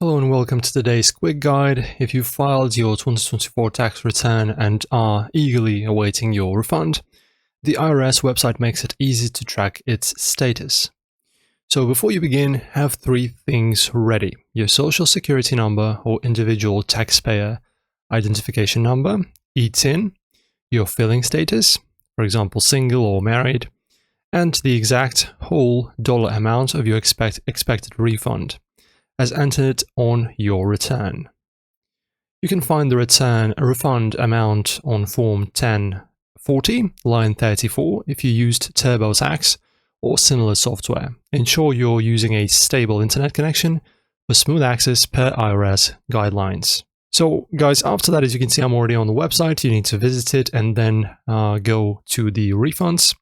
Hello and welcome to today's quick guide. If you filed your 2024 tax return and are eagerly awaiting your refund, the IRS website makes it easy to track its status. So before you begin, have three things ready: your social security number or individual taxpayer identification number, ETIN, your filing status, for example single or married, and the exact whole dollar amount of your expected refund, as entered on your return. You can find the refund amount on Form 1040, line 34, if you used TurboTax or similar software. Ensure you're using a stable internet connection for smooth access per IRS guidelines. So guys, after that, as you can see, I'm already on the website. You need to visit it and then go to the refunds.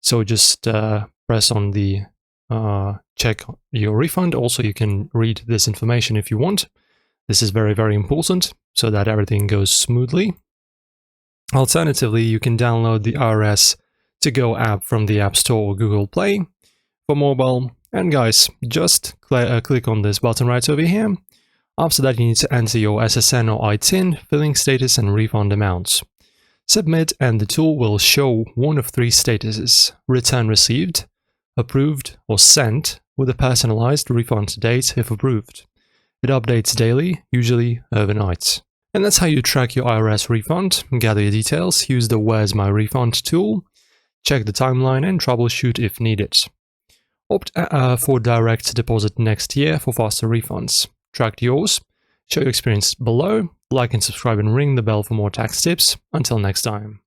So just press on the check your refund. Also, you can read this information if you want. This is very, very important so that everything goes smoothly. Alternatively, you can download the IRS To Go app from the App Store or Google Play for mobile. And guys, just click on this button right over here. After that, you need to enter your SSN or ITIN, filling status, and refund amounts. Submit, and the tool will show one of three statuses: return received, approved, or sent, with a personalized refund date if approved. It updates daily, usually overnight. And that's how you track your IRS refund, gather your details, use the Where's My Refund tool, check the timeline, and troubleshoot if needed. Opt for direct deposit next year for faster refunds. Track yours, show your experience below, like and subscribe, and ring the bell for more tax tips. Until next time.